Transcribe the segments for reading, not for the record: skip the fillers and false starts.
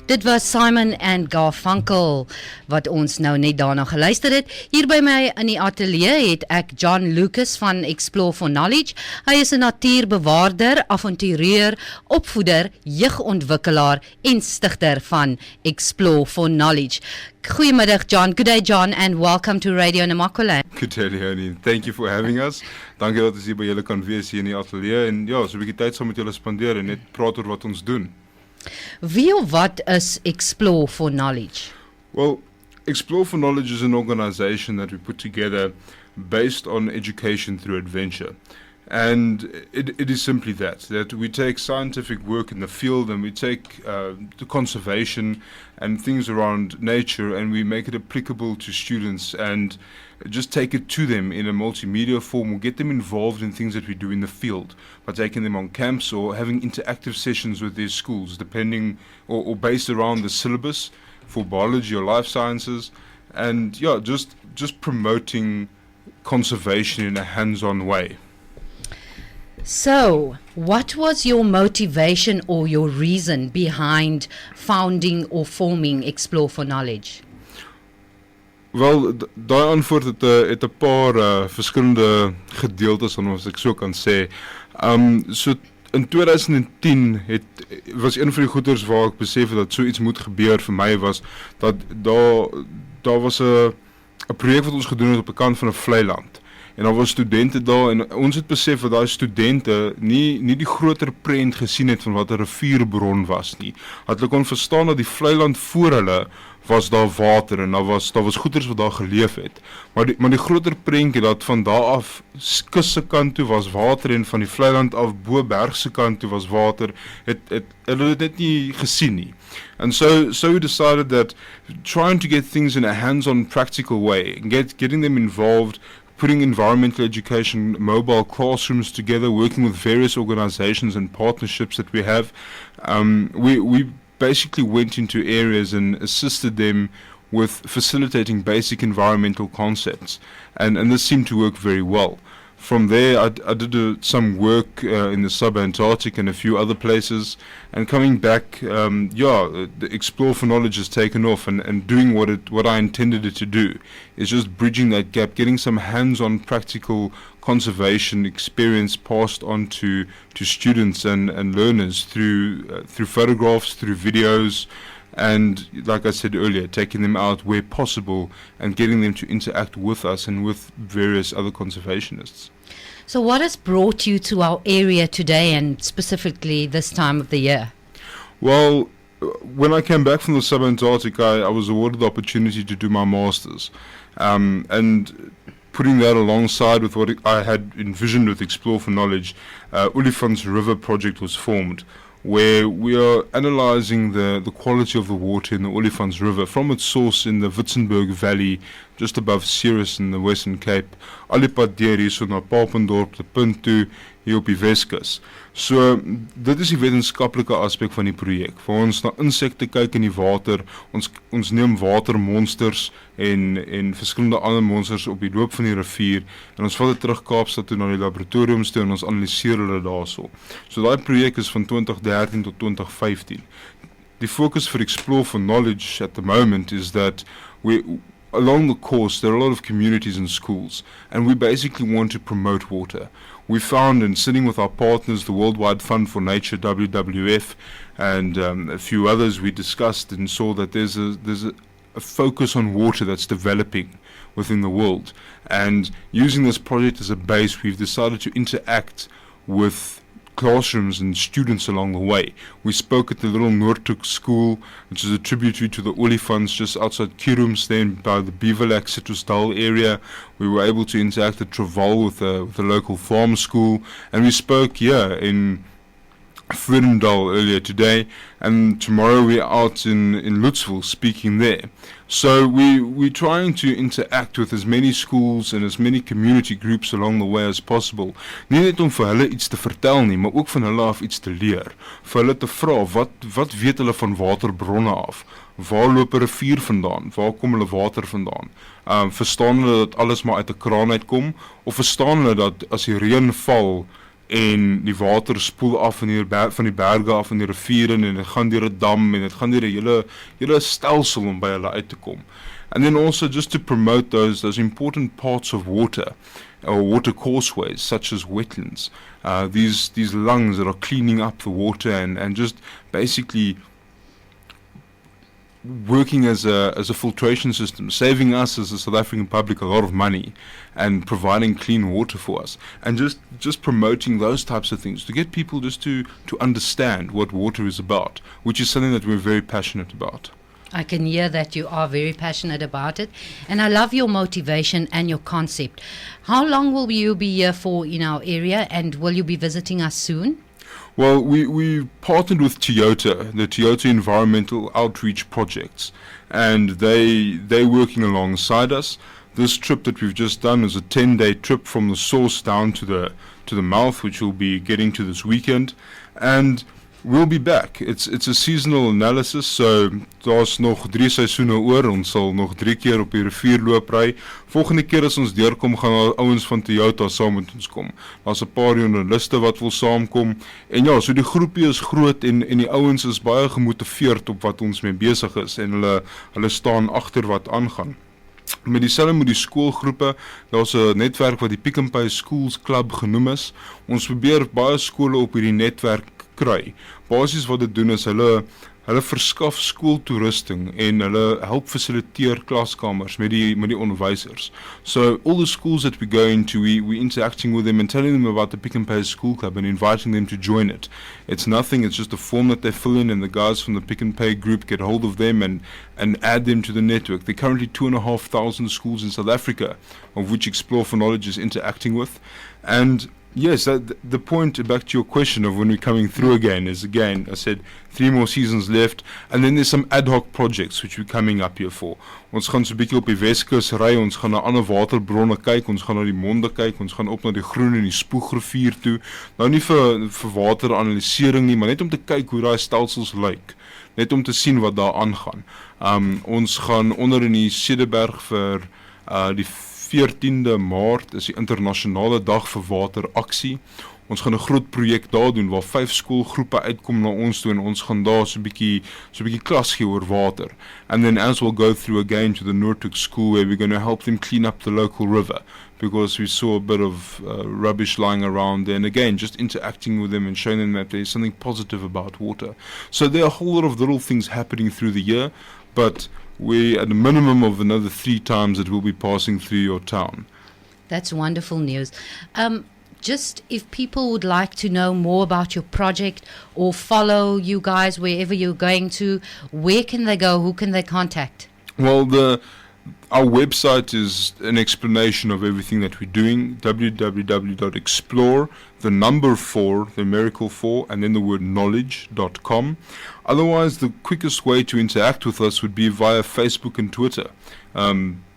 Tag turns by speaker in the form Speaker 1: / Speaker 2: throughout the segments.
Speaker 1: Dit was Simon and Garfunkel, wat ons nou net daarna geluister het. Hier by my in die ateljee het ek John Lucas van explore4knowledge. Hy is 'n natuurbewaarder, avonturier, opvoeder, jeugontwikkelaar en stigter van explore4knowledge. Goeiemiddag John, good day John, and welcome to Radio Namakwaland.
Speaker 2: Good day Leonie, thank you for having us. Dankie dat ons hier by julle kan wees hier in die ateljee en ja, so 'n bietjie tyd saam met julle spandeer en net praat oor wat ons doen.
Speaker 1: Wie of wat is explore4knowledge?
Speaker 2: Well, explore4knowledge is an organization that we put together based on education through adventure. And it is simply that we take scientific work in the field and we take the conservation and things around nature and we make it applicable to students and just take it to them in a multimedia form. We'll get them involved in things that we do in the field by taking them on camps or having interactive sessions with their schools, depending or based around the syllabus for biology or life sciences, and yeah, just promoting conservation in a hands-on way.
Speaker 1: So, what was your motivation or your reason behind founding or forming explore4knowledge?
Speaker 2: Wel, daai antwoord het 'n paar verskillende gedeeltes aan ons ek so kan sê. So in 2010 was een van die goeders waar ek besef het dat so iets moet gebeur vir my was dat daar was 'n projek wat ons gedoen het op 'n kant van 'n vlei land. En daar was studente daar en ons het besef dat daai studente nie die groter prent gesien het van wat 'n rivierbron was nie. Dat hulle kon verstaan dat die vlei land voor hulle was daar water en daar was goeders wat daar geleef het. Maar die groter prentjie dat van daar af kus se kant toe was water en van die vlei land af bo berg se kant toe was water, hulle het dit nie gesien nie. And so we decided that trying to get things in a hands-on practical way, getting them involved, putting environmental education, mobile classrooms together, working with various organizations and partnerships that we have. We basically went into areas and assisted them with facilitating basic environmental concepts. And this seemed to work very well. From there, I did some work in the sub-Antarctic and a few other places. And coming back, the explore4knowledge has taken off and doing what I intended it to do is just bridging that gap, getting some hands-on practical conservation experience passed on to students and learners through photographs, through videos, and like I said earlier, taking them out where possible and getting them to interact with us and with various other conservationists.
Speaker 1: So what has brought you to our area today and specifically this time of the year?
Speaker 2: Well, when I came back from the sub-Antarctic, I was awarded the opportunity to do my master's. And putting that alongside with what I had envisioned with explore4knowledge, Olifants River project was formed, where we are analyzing the quality of the water in the Olifants River from its source in the Witzenberg Valley, just above Ceres in the Western Cape, alipad deur hier so na Papendorp, te punt toe, hier op die Weskus. So, dit is die wetenskaplike aspek van die projek, waar ons na insekte kyk in die water, ons neem watermonsters en verskillende ander monsters op die loop van die rivier, en ons vat dit terug Kaapstad toe na die laboratoriums toe, en ons analyseer hulle daarso. So daai projek is van 2013 tot 2015. The focus for explore4knowledge at the moment is that along the coast, there are a lot of communities and schools, and we basically want to promote water. We found, in sitting with our partners, the Worldwide Fund for Nature, WWF, and a few others, we discussed and saw that there's a focus on water that's developing within the world. And using this project as a base, we've decided to interact with classrooms and students along the way. We spoke at the little Noordhoek school, which is a tributary to the Olifants just outside Kirums, then by the Beaverlak Citrusdal area. We were able to interact at Traval with the local farm school, and we spoke here in Vredendal earlier today, and tomorrow we're out in Lutzville speaking there. So we're trying to interact with as many schools and as many community groups along the way as possible. Nie net om vir hulle iets te vertel nie, maar ook van hulle af iets te leer. Vir hulle te vra, wat weet hulle van waterbronne af? Waar loop 'n rivier vandaan? Waar kom hulle water vandaan? Verstaan hulle dat alles maar uit 'n kraan uitkom? Of verstaan hulle dat as die reën val en die water spoel af van die berge af in die riviere en dit gaan deur 'n dam en dit gaan deur 'n hele stelsel om by hulle uit te kom. And then also just to promote those important parts of water or water causeways such as wetlands, these lungs that are cleaning up the water and just basically working as a filtration system, saving us as a South African public a lot of money and providing clean water for us, and just promoting those types of things to get people just to understand what water is about, which is something that we're very passionate about.
Speaker 1: I can hear that you are very passionate about it, and I love your motivation and your concept. How long will you be here for in our area, and will you be visiting us soon?
Speaker 2: Well, we partnered with Toyota, the Toyota Environmental Outreach Projects, and they're working alongside us. This trip that we've just done is a 10-day trip from the source down to the mouth, which we'll be getting to this weekend, and we'll be back. It's a seasonal analysis, so daar's nog 3 seisoene oor. Ons sal nog 3 keer op die rivier loop ry. Volgende keer as ons deurkom, gaan daar ouens van Toyota saam met ons kom. Daar's 'n paar joernaliste wat wil saamkom. En ja, so die groepie is groot en die ouens is baie gemotiveerd op wat ons mee besig is en hulle staan agter wat aangaan. Met dieselfde met die skoolgroepe, daar's 'n netwerk wat die Pick n Pay Schools Club genoem is. Ons probeer baie skole op hierdie netwerk kry. Basies wat dit doen is hulle verskaf skooltoerusting en hulle help fasiliteer klaskamers met die onderwysers. So all the schools that we go into, we interacting with them and telling them about the Pick n Pay School Club and inviting them to join it. It's nothing, it's just a form that they fill in and the guys from the Pick n Pay group get hold of them and add them to the network. There are currently 2,500 schools in South Africa, of which explore4knowledge is interacting with. And yes, the point, back to your question of when we're coming through again, is again, I said 3 more seasons left, and then there's some ad hoc projects which we're coming up here for. Ons gaan so 'n bietjie op die Weskus ry, ons gaan na ander waterbronne kyk, ons gaan na die monde kyk, ons gaan op na die Groen en die Spoegrivier toe. Nou nie vir wateranalisering nie, maar net om te kyk hoe daai stelsels lyk. Net om te sien wat daar aangaan. Ons gaan onder in die Cederberg vir die 14de Maart is die internasionale dag vir wateraksie. Ons gaan 'n groot projek daar doen waar 5 skoolgroepe uitkom na ons toe en ons gaan daar so 'n bietjie klas gee oor water. And then as we'll go through again to the Noordhoek school where we're going to help them clean up the local river because we saw a bit of rubbish lying around there, and again just interacting with them and showing them that there's something positive about water. So there are a whole lot of little things happening through the year, but we at a minimum of another 3 times that will be passing through your town.
Speaker 1: That's wonderful news. Just if people would like to know more about your project or follow you guys wherever you're going to, where can they go? Who can they contact?
Speaker 2: Well, our website is an explanation of everything that we're doing, www.explore, the number 4, the numerical 4, and then the word knowledge.com. Otherwise, the quickest way to interact with us would be via Facebook and Twitter.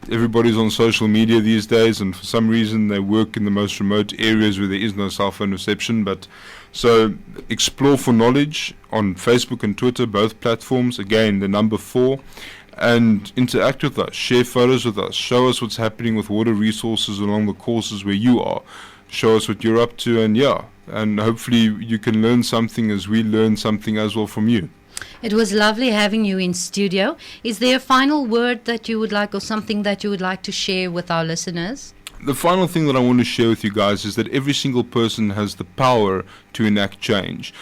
Speaker 2: Everybody's on social media these days, and for some reason they work in the most remote areas where there is no cell phone reception. But so explore4knowledge on Facebook and Twitter, both platforms, again the number 4, and interact with us, share photos with us, show us what's happening with water resources along the courses where you are, show us what you're up to, and hopefully you can learn something as we learn something as well from you.
Speaker 1: It was lovely having you in studio. Is there a final word that you would like, or something that you would like to share with our listeners?
Speaker 2: The final thing that I want to share with you guys is that every single person has the power to enact change.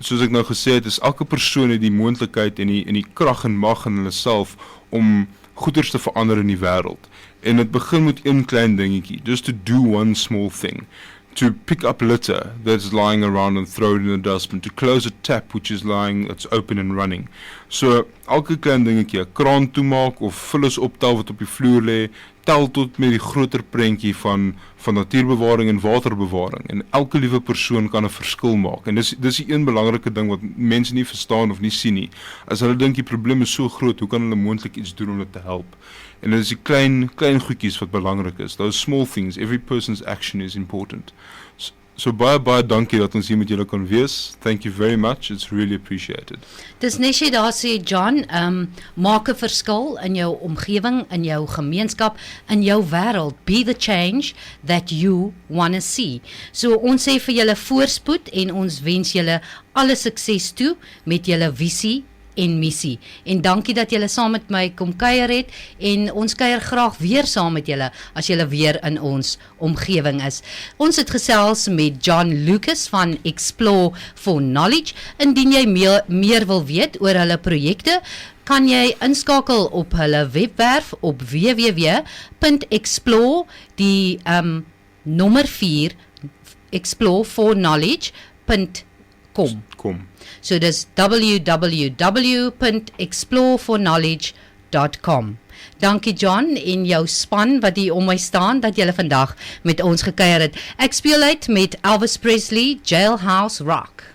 Speaker 2: Soos ek nou gesê het, is elke persoon het die moontlikheid en die krag en mag in hulle self om goeders te verander in die wêreld. En dit begin met een klein dingetjie, just to do one small thing. To pick up litter that's lying around and throw it in the dustbin, to close a tap which is that's open and running. So elke klein dingetjie, 'n kraan toemaak of vullis optel wat op die vloer lê, tel tot met die groter prentjie van natuurbewaring en waterbewaring. En elke liewe persoon kan 'n verskil maak. En dis die een belangrike ding wat mense nie verstaan of nie sien nie. As hulle dink die probleem is so groot, hoe kan hulle moontlik iets doen om dit te help? En dit is die klein goedjies wat belangrik is. Those small things, every person's action is important. So baie dankie dat ons hier met julle kan wees. Thank you very much. It's really appreciated.
Speaker 1: Dis net jy daar sê John, maak 'n verskil in jou omgewing, in jou gemeenskap, in jou wêreld. Be the change that you want to see. So ons sê vir julle voorspoed en ons wens julle alle sukses toe met julle visie en missie. En dankie dat julle saam met my kom kuier het en ons kuier graag weer saam met julle as julle weer in ons omgewing is. Ons het gesels met John Lucas van explore4knowledge. Indien jy meer wil weet oor hulle projekte, kan jy inskakel op hulle webwerf op www.explore, die nommer 4, explore4knowledge.com. So dis www.explore4knowledge.com. Dankie John en jou span wat hier om my staan, dat julle vandag met ons gekuier het. Ek speel uit met Elvis Presley, Jailhouse Rock.